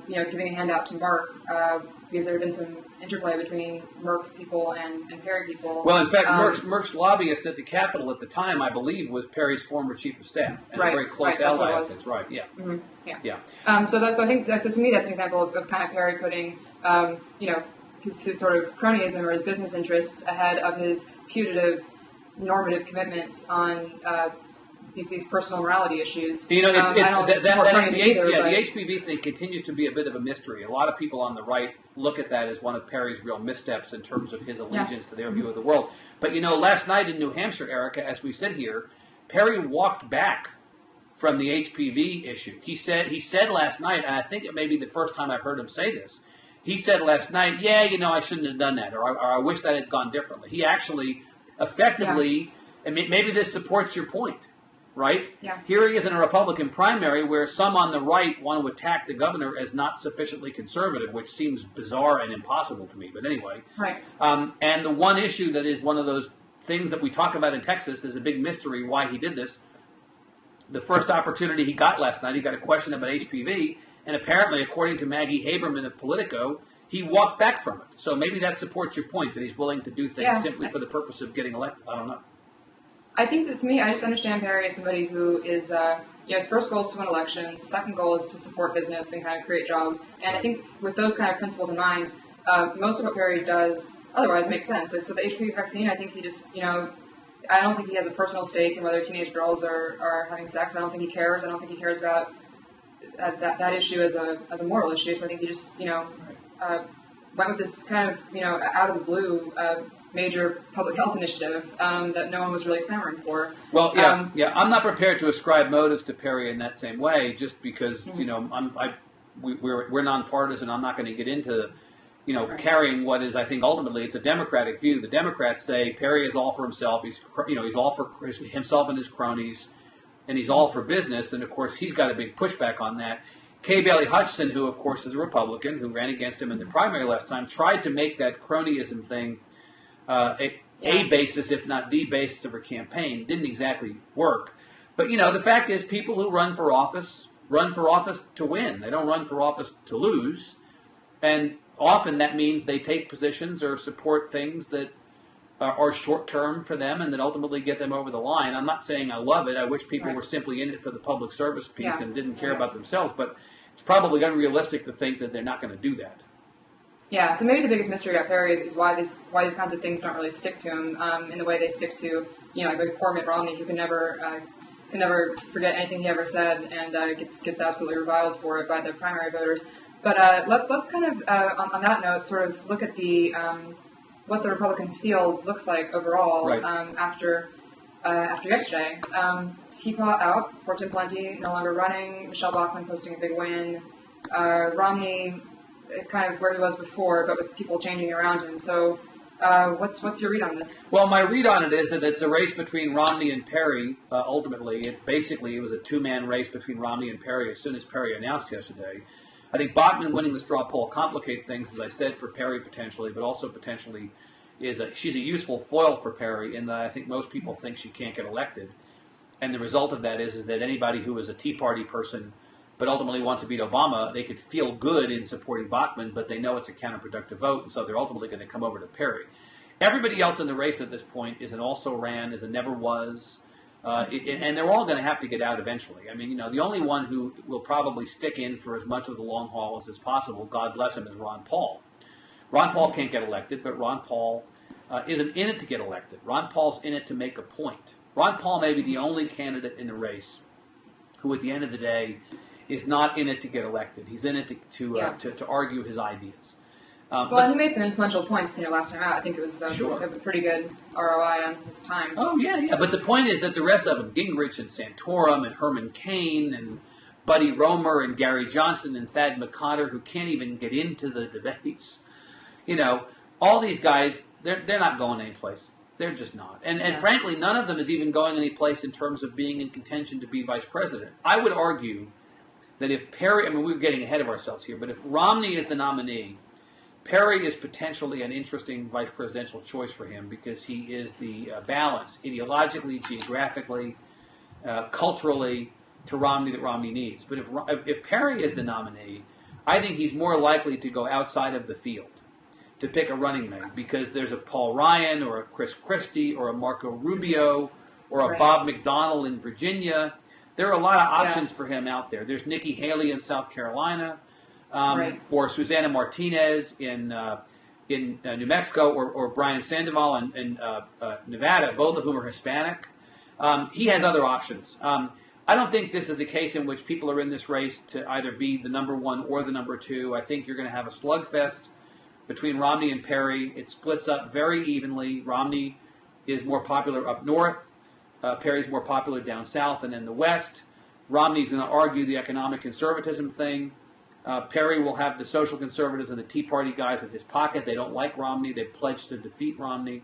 giving a handout to Merck because there had been some interplay between Merck people and Perry people. Well, in fact, Merck's lobbyist at the Capitol at the time, I believe, was Perry's former chief of staff and a very close ally of his. Right? Yeah. Mm-hmm. Yeah. So I think to me that's an example of kind of Perry putting his sort of cronyism or his business interests ahead of his putative normative commitments on these personal morality issues. The HPV thing continues to be a bit of a mystery. A lot of people on the right look at that as one of Perry's real missteps in terms of his allegiance to their view of the world. But last night in New Hampshire, Erica, as we sit here, Perry walked back from the HPV issue. He said last night, and I think it may be the first time I've heard him say this. He said last night, I shouldn't have done that, or I wish that had gone differently. He actually effectively, and maybe this supports your point. Right? Yeah. Here he is in a Republican primary where some on the right want to attack the governor as not sufficiently conservative, which seems bizarre and impossible to me. But anyway. Right. And the one issue that is one of those things that we talk about in Texas is a big mystery why he did this. The first opportunity he got last night, he got a question about HPV, and apparently, according to Maggie Haberman of Politico, he walked back from it. So maybe that supports your point, that he's willing to do things simply for the purpose of getting elected. I don't know. I think that to me, I just understand Perry as somebody who is, his first goal is to win elections. The second goal is to support business and kind of create jobs. And I think with those kind of principles in mind, most of what Perry does otherwise makes sense. So the HPV vaccine, I think he just, I don't think he has a personal stake in whether teenage girls are having sex. I don't think he cares. I don't think he cares about that issue as a moral issue. So I think he just, went with this kind of, out of the blue major public health initiative that no one was really clamoring for. Well, I'm not prepared to ascribe motives to Perry in that same way, just because we're nonpartisan. I'm not going to get into carrying what is, I think, ultimately it's a Democratic view. The Democrats say Perry is all for himself. He's all for himself and his cronies, and he's all for business. And of course, he's got a big pushback on that. Kay Bailey Hutchison, who of course is a Republican, who ran against him in the primary last time, tried to make that cronyism thing a basis, if not the basis of her campaign. Didn't exactly work. But, the fact is people who run for office to win. They don't run for office to lose. And often that means they take positions or support things that are short-term for them and that ultimately get them over the line. I'm not saying I love it. I wish people were simply in it for the public service piece and didn't care about themselves. But it's probably unrealistic to think that they're not going to do that. Yeah, so maybe the biggest mystery about Perry is why these kinds of things don't really stick to him in the way they stick to, like poor Mitt Romney, who can never forget anything he ever said and gets absolutely reviled for it by the primary voters. But let's kind of on that note sort of look at the what the Republican field looks like overall Right. after yesterday. Teapot out, Fortune Plenty no longer running, Michelle Bachmann posting a big win, Romney kind of where he was before, but with people changing around him. So what's your read on this? Well, my read on it is that it's a race between Romney and Perry. Ultimately, it was a two-man race between Romney and Perry as soon as Perry announced yesterday. I think Bachmann winning the straw poll complicates things, as I said, for Perry potentially, but also potentially she's a useful foil for Perry in that I think most people think she can't get elected. And the result of that is that anybody who is a Tea Party person but ultimately wants to beat Obama, they could feel good in supporting Bachmann, but they know it's a counterproductive vote, and so they're ultimately going to come over to Perry. Everybody else in the race at this point is an also ran, is a never was, and they're all going to have to get out eventually. I mean, the only one who will probably stick in for as much of the long haul as is possible, God bless him, is Ron Paul. Ron Paul can't get elected, but Ron Paul isn't in it to get elected. Ron Paul's in it to make a point. Ron Paul may be the only candidate in the race who, at the end of the day, is not in it to get elected. He's in it to argue his ideas. And he made some influential points last time out. I think it was sure. a pretty good ROI on his time. Oh, yeah. But the point is that the rest of them, Gingrich and Santorum and Herman Cain and Buddy Roemer and Gary Johnson and Thad McCotter, who can't even get into the debates, all these guys, they're not going anyplace. They're just not. And frankly, none of them is even going anyplace in terms of being in contention to be vice president. I would argue that if Perry, we're getting ahead of ourselves here, but if Romney is the nominee, Perry is potentially an interesting vice presidential choice for him because he is the balance, ideologically, geographically, culturally, to Romney that Romney needs. But if Perry is the nominee, I think he's more likely to go outside of the field to pick a running mate because there's a Paul Ryan or a Chris Christie or a Marco Rubio or a Bob McDonnell in Virginia. There are a lot of options for him out there. There's Nikki Haley in South Carolina, or Susana Martinez in New Mexico, or Brian Sandoval in Nevada, both of whom are Hispanic. He has other options. I don't think this is a case in which people are in this race to either be the number one or the number two. I think you're going to have a slugfest between Romney and Perry. It splits up very evenly. Romney is more popular up north. Perry's more popular down south and in the west. Romney's going to argue the economic conservatism thing. Perry will have the social conservatives and the Tea Party guys in his pocket. They don't like Romney. They pledged to defeat Romney.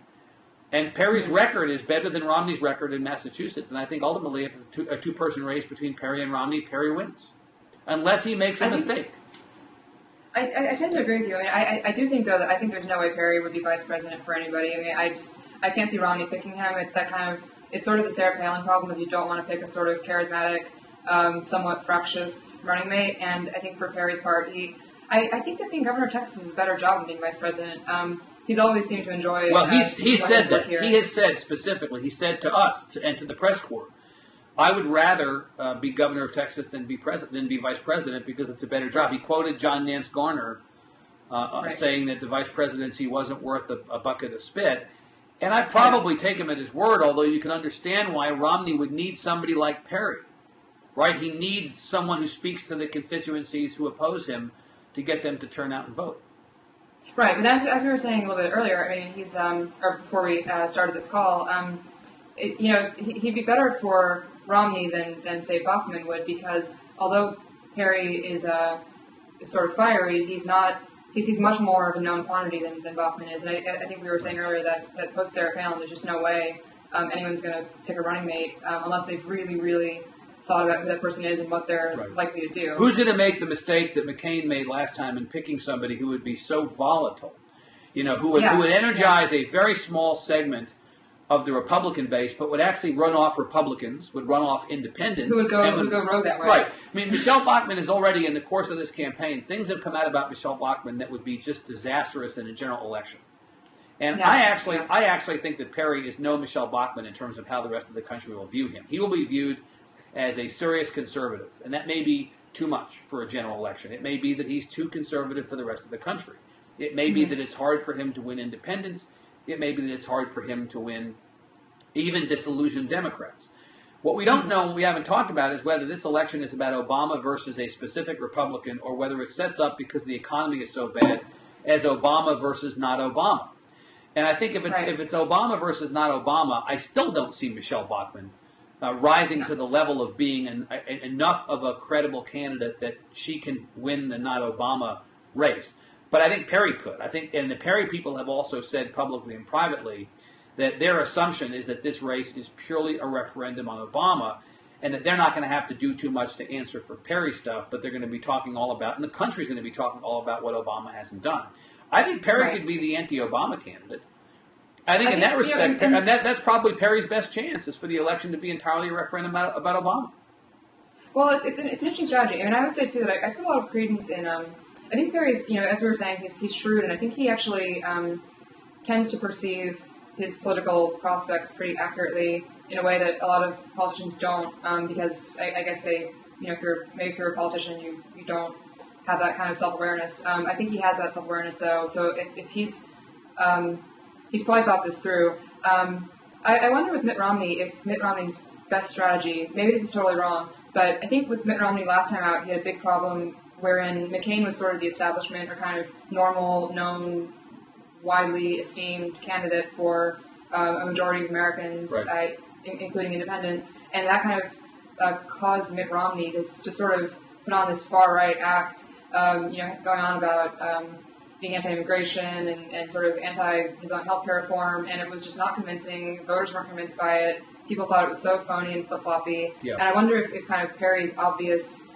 And Perry's record is better than Romney's record in Massachusetts. And I think ultimately, if it's a two-person race between Perry and Romney, Perry wins. Unless he makes a mistake. I tend to agree with you. I do think, though, that I think there's no way Perry would be vice president for anybody. I can't see Romney picking him. It's that kind of... It's sort of the Sarah Palin problem if you don't want to pick a sort of charismatic, somewhat fractious running mate. And I think for Perry's part, I think that being governor of Texas is a better job than being vice president. He's always seemed to enjoy... Well, he said that. Here. He has said specifically, he said to us and to the press corps, I would rather be governor of Texas than be vice president because it's a better job. He quoted John Nance Garner saying that the vice presidency wasn't worth a bucket of spit. And I'd probably take him at his word, although you can understand why Romney would need somebody like Perry, right? He needs someone who speaks to the constituencies who oppose him to get them to turn out and vote. Right, but as we were saying a little bit earlier, he's or before we started this call, he'd be better for Romney than say Bachmann would because although Perry is sort of fiery, he's not. He sees much more of a known quantity than Bachmann is. And I think we were saying earlier that post Sarah Palin, there's just no way anyone's going to pick a running mate unless they've really, really thought about who that person is and what they're likely to do. Who's going to make the mistake that McCain made last time in picking somebody who would be so volatile, who would energize a very small segment of the Republican base, but would actually run off Republicans, would run off independents. Who would go rogue that way. Right. Michelle Bachmann is already, in the course of this campaign, things have come out about Michelle Bachmann that would be just disastrous in a general election. And I actually think that Perry is no Michelle Bachmann in terms of how the rest of the country will view him. He will be viewed as a serious conservative, and that may be too much for a general election. It may be that he's too conservative for the rest of the country. It may be that it's hard for him to win independents. It may be that it's hard for him to win even disillusioned Democrats. What we don't know and we haven't talked about is whether this election is about Obama versus a specific Republican or whether it sets up, because the economy is so bad, as Obama versus not Obama. And I think if it's Obama versus not Obama, I still don't see Michelle Bachmann rising to the level of being enough of a credible candidate that she can win the not Obama race. But I think Perry could. And the Perry people have also said publicly and privately that their assumption is that this race is purely a referendum on Obama, and that they're not going to have to do too much to answer for Perry stuff, but they're going to be talking all about, and the country's going to be talking all about what Obama hasn't done. I think Perry could be the anti-Obama candidate. I think in that respect, that's probably Perry's best chance, is for the election to be entirely a referendum about Obama. Well, it's an interesting strategy. I mean, I would say, too, that I put a lot of credence in, I think Perry's, as we were saying, he's shrewd, and I think he actually tends to perceive his political prospects pretty accurately in a way that a lot of politicians don't, because I guess they, if you're a politician, you don't have that kind of self-awareness. I think he has that self-awareness, though, so if he's probably thought this through. I wonder with Mitt Romney if Mitt Romney's best strategy, maybe this is totally wrong, but I think with Mitt Romney last time out, he had a big problem wherein McCain was sort of the establishment or kind of normal, known, widely esteemed candidate for a majority of Americans, including independents, and that kind of caused Mitt Romney to sort of put on this far-right act, going on about being anti-immigration and sort of his own healthcare reform, and it was just not convincing. Voters weren't convinced by it. People thought it was so phony and flip-floppy. Yeah. And I wonder if kind of Perry's obvious,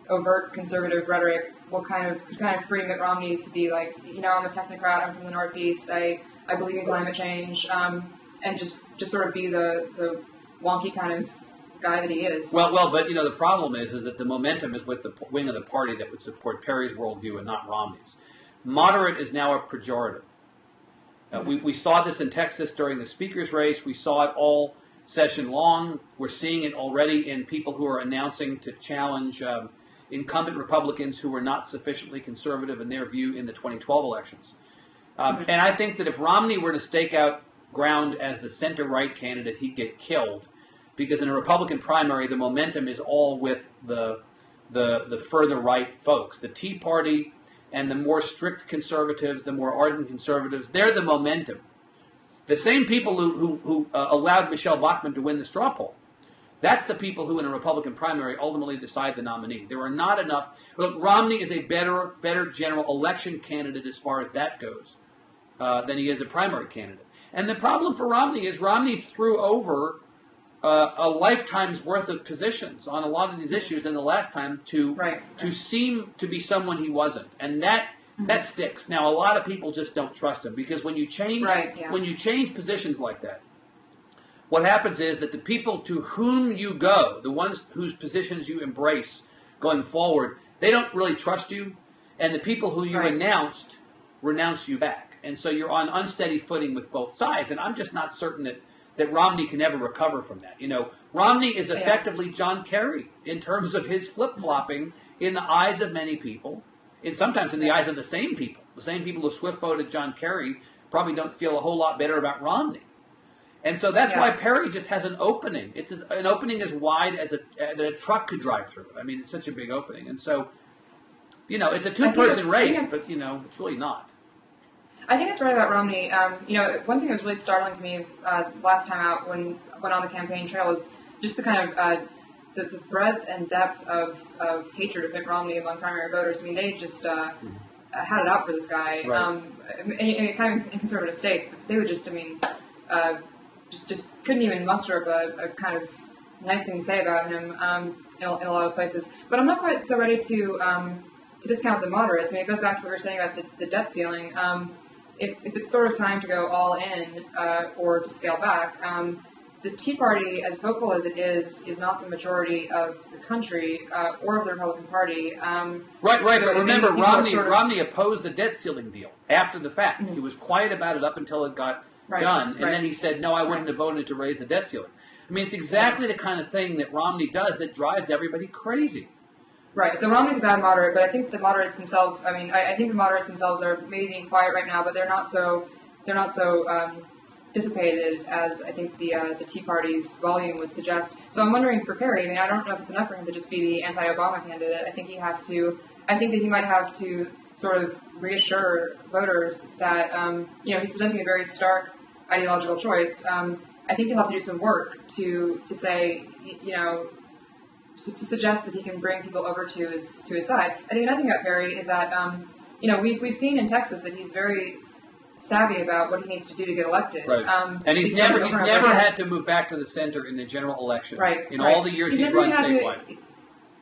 overt conservative rhetoric could kind of free Mitt Romney to be like, I'm a technocrat, I'm from the Northeast, I believe in climate change, and just sort of be the wonky kind of guy that he is. Well, but the problem is that the momentum is with the wing of the party that would support Perry's worldview and not Romney's. Moderate is now a pejorative. We saw this in Texas during the speaker's race. We saw it all session long. We're seeing it already in people who are announcing to challenge incumbent Republicans who were not sufficiently conservative in their view in the 2012 elections. And I think that if Romney were to stake out ground as the center-right candidate, he'd get killed, because in a Republican primary, the momentum is all with the further right folks. The Tea Party and the more strict conservatives, the more ardent conservatives, they're the momentum. The same people who allowed Michelle Bachmann to win the straw poll. That's the people who, in a Republican primary, ultimately decide the nominee. There are not enough. Look, Romney is a better general election candidate as far as that goes than he is a primary candidate. And the problem for Romney is Romney threw over a lifetime's worth of positions on a lot of these issues in the last time to seem to be someone he wasn't, and that sticks. Now, a lot of people just don't trust him, because when you change positions like that, what happens is that the people to whom you go, the ones whose positions you embrace going forward, they don't really trust you, and the people who you announced renounce you back, and so you're on unsteady footing with both sides. And I'm just not certain that Romney can ever recover from that. Romney is effectively John Kerry in terms of his flip-flopping in the eyes of many people, and sometimes in the eyes of the same people. The same people who swift-voted John Kerry probably don't feel a whole lot better about Romney. And so that's why Perry just has an opening. It's an opening as wide as a truck could drive through it. I mean, it's such a big opening. And so, it's a two-person race, but, it's really not. I think that's right about Romney. One thing that was really startling to me last time out when I went on the campaign trail was just the kind of the breadth and depth of hatred of Mitt Romney among primary voters. I mean, they just had it out for this guy. Right. Kind of in conservative states, but they would just couldn't even muster up a kind of nice thing to say about him in a lot of places. But I'm not quite so ready to discount the moderates. I mean, it goes back to what we were saying about the debt ceiling. If it's sort of time to go all in or to scale back, the Tea Party, as vocal as it is not the majority of the country or of the Republican Party. Right. So but remember, Romney opposed the debt ceiling deal after the fact. Mm-hmm. He was quiet about it up until it got done, and then he said, "No, I wouldn't have voted to raise the debt ceiling." I mean, it's exactly the kind of thing that Romney does that drives everybody crazy. Right, so Romney's a bad moderate, but I think the moderates themselves, I think the moderates themselves are maybe being quiet right now, but they're not so dissipated as I think the Tea Party's volume would suggest. So I'm wondering for Perry. I mean, I don't know if it's enough for him to just be the anti-Obama candidate. I think he has to. I think that he might have to sort of reassure voters that he's presenting a very stark ideological choice. I think he'll have to do some work to say to suggest that he can bring people over to his side. I think another thing about Perry is that we've seen in Texas that he's very savvy about what he needs to do to get elected. Right. And he's never had to move back to the center in the general election. Right. In all the years he's run statewide.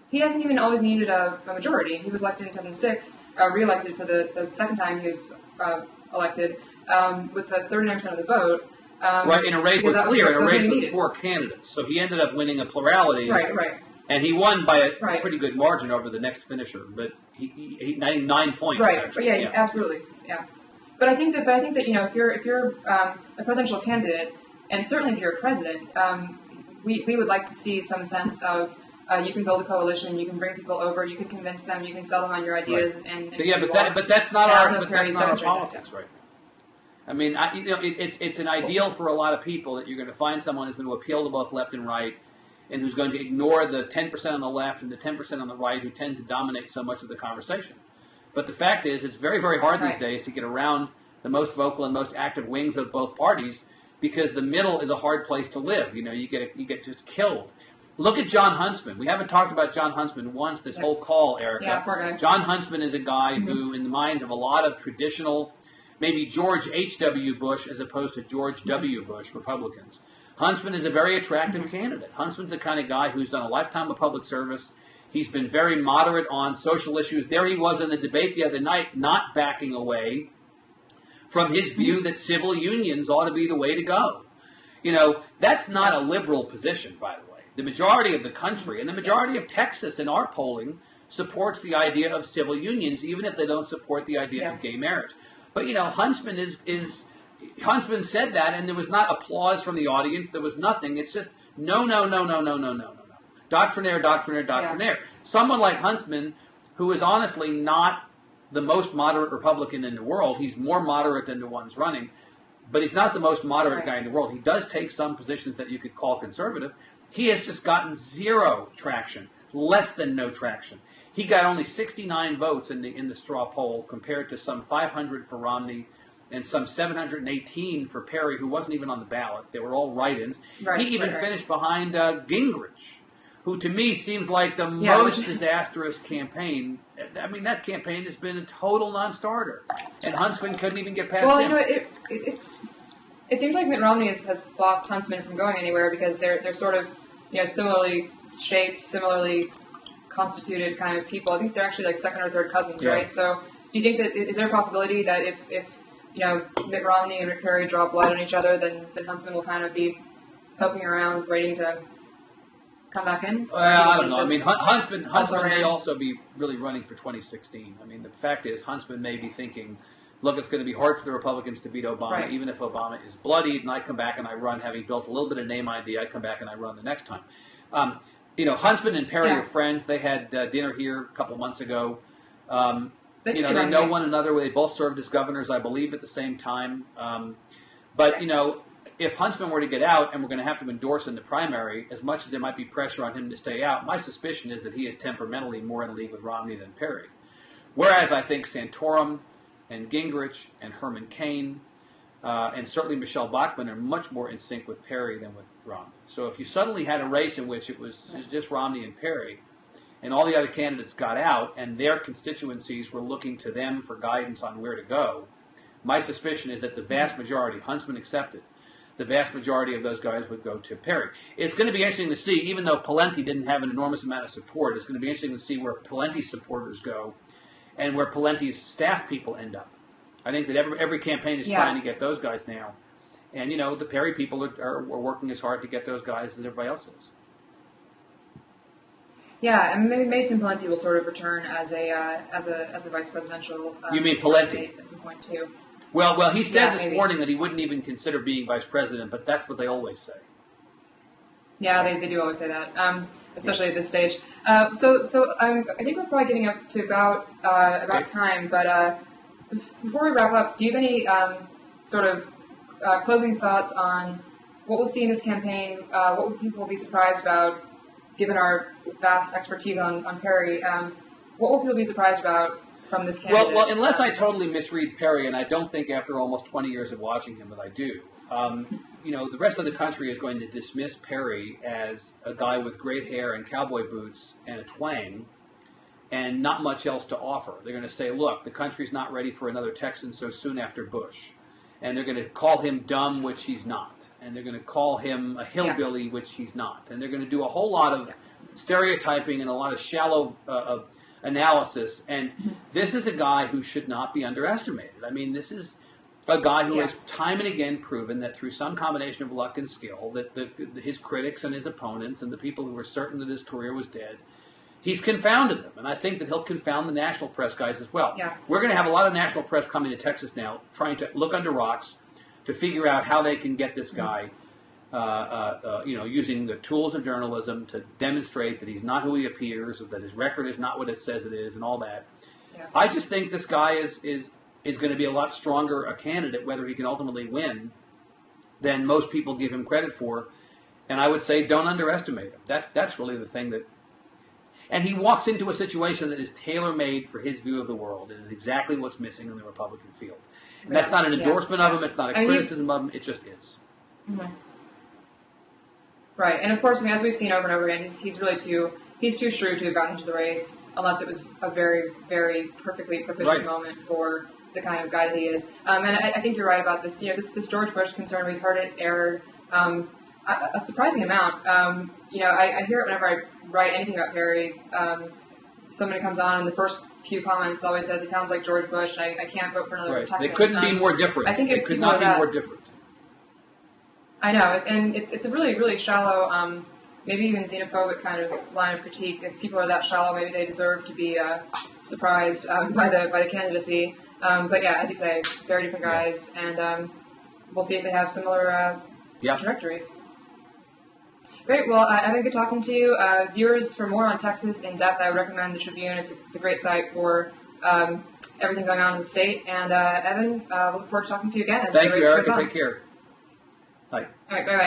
He hasn't even always needed a majority. He was elected in 2006, re-elected for the second time he was elected with 39% of the vote. Right, in a race with four candidates. So he ended up winning a plurality. Right. And he won by a pretty good margin over the next finisher, but he 9 points. Right. Actually. Yeah, absolutely. Yeah. But I think that if you're a presidential candidate, and certainly if you're a president, we would like to see some sense of you can build a coalition, you can bring people over, you can convince them, you can sell them on your ideas, and but that's not our politics, right? I mean, it's an ideal for a lot of people that you're going to find someone who's going to appeal to both left and right, and who's going to ignore the 10% on the left and the 10% on the right who tend to dominate so much of the conversation. But the fact is, it's very, very hard these days to get around the most vocal and most active wings of both parties because the middle is a hard place to live. You get just killed. Look at John Huntsman. We haven't talked about John Huntsman once this whole call, Erica. Yeah, poor guy. John Huntsman is a guy who, in the minds of a lot of traditional, maybe George H.W. Bush as opposed to George W. Bush Republicans, Huntsman is a very attractive candidate. Huntsman's the kind of guy who's done a lifetime of public service. He's been very moderate on social issues. There he was in the debate the other night, not backing away from his view that civil unions ought to be the way to go. That's not a liberal position, by the way. The majority of the country, and the majority of Texas in our polling, supports the idea of civil unions, even if they don't support the idea of gay marriage. But, Huntsman Huntsman said that, and there was not applause from the audience. There was nothing. It's just, no. Doctrinaire. Yeah. Someone like Huntsman, who is honestly not the most moderate Republican in the world. He's more moderate than the ones running, but he's not the most moderate guy in the world. He does take some positions that you could call conservative. He has just gotten zero traction, less than no traction. He got only 69 votes in the straw poll compared to some 500 for Romney and some 718 for Perry, who wasn't even on the ballot. They were all write-ins. He even finished behind Gingrich, who to me seems like the most disastrous campaign. I mean, that campaign has been a total non-starter. And Huntsman couldn't even get past him. It seems like Mitt Romney has blocked Huntsman from going anywhere because they're sort of similarly shaped, similarly constituted kind of people. I think they're actually like second or third cousins, right? So do you think that, is there a possibility that if Mitt Romney and Rick Perry draw blood on each other, then Huntsman will kind of be poking around, waiting to come back in? I don't know. I mean, Huntsman may also be really running for 2016. I mean, the fact is, Huntsman may be thinking, look, it's going to be hard for the Republicans to beat Obama, even if Obama is bloodied, and I come back and I run, having built a little bit of name ID, I come back and I run the next time. Huntsman and Perry are friends. They had dinner here a couple months ago. They know one another. They both served as governors, I believe, at the same time. If Huntsman were to get out and we're going to have to endorse in the primary, as much as there might be pressure on him to stay out, my suspicion is that he is temperamentally more in league with Romney than Perry. Whereas I think Santorum and Gingrich and Herman Cain and certainly Michelle Bachmann are much more in sync with Perry than with Romney. So if you suddenly had a race in which it was just Romney and Perry, and all the other candidates got out, and their constituencies were looking to them for guidance on where to go, my suspicion is that the vast majority, Huntsman accepted, the vast majority of those guys would go to Perry. It's going to be interesting to see, even though Pawlenty didn't have an enormous amount of support, it's going to be interesting to see where Pawlenty's supporters go and where Pawlenty's staff people end up. I think that every campaign is trying to get those guys now. And, the Perry people are working as hard to get those guys as everybody else is. Yeah, and maybe Mason Pawlenty will sort of return as a vice presidential. You mean Pawlenty at some point too? Well, he said this morning that he wouldn't even consider being vice president, but that's what they always say. Yeah, they do always say that, especially at this stage. So I think we're probably getting up to about time, but before we wrap up, do you have any sort of closing thoughts on what we'll see in this campaign. What would people be surprised about, given our vast expertise on Perry? What will people be surprised about from this candidate? Well, unless I totally misread Perry, and I don't think after almost 20 years of watching him that I do. The rest of the country is going to dismiss Perry as a guy with great hair and cowboy boots and a twang and not much else to offer. They're going to say, look, the country's not ready for another Texan so soon after Bush. And they're going to call him dumb, which he's not. And they're going to call him a hillbilly, which he's not. And they're going to do a whole lot of stereotyping and a lot of shallow analysis. And this is a guy who should not be underestimated. I mean, this is a guy who has time and again proven that through some combination of luck and skill, that his critics and his opponents and the people who were certain that his career was dead, he's confounded them. And I think that he'll confound the national press guys as well. Yeah. We're going to have a lot of national press coming to Texas now, trying to look under rocks to figure out how they can get this guy, using the tools of journalism to demonstrate that he's not who he appears, or that his record is not what it says it is, and all that. Yeah. I just think this guy is going to be a lot stronger a candidate, whether he can ultimately win, than most people give him credit for. And I would say don't underestimate him. That's really the thing that... And he walks into a situation that is tailor-made for his view of the world. It is exactly what's missing in the Republican field. And that's not an endorsement of him. It's not a criticism of him. It just is. Mm-hmm. Right. And of course, as we've seen over and over again, he's too shrewd to have gotten into the race, unless it was a very, very perfectly propitious moment for the kind of guy that he is. And I think you're right about this. This George Bush concern, we've heard it aired a surprising amount. I hear it whenever I write anything about Perry. Somebody comes on and the first few comments always says he sounds like George Bush. And I can't vote for another Texan. They couldn't be more different. I think it could not be more different. I know, it's a really, really shallow, maybe even xenophobic kind of line of critique. If people are that shallow, maybe they deserve to be surprised by the candidacy. But yeah, as you say, very different guys, and we'll see if they have similar trajectories. Great. Well, Evan, good talking to you. Viewers, for more on Texas in depth, I would recommend the Tribune. It's a great site for everything going on in the state. And Evan, we'll look forward to talking to you again. Thank you, Erica. Take care. Bye. All right. Bye-bye.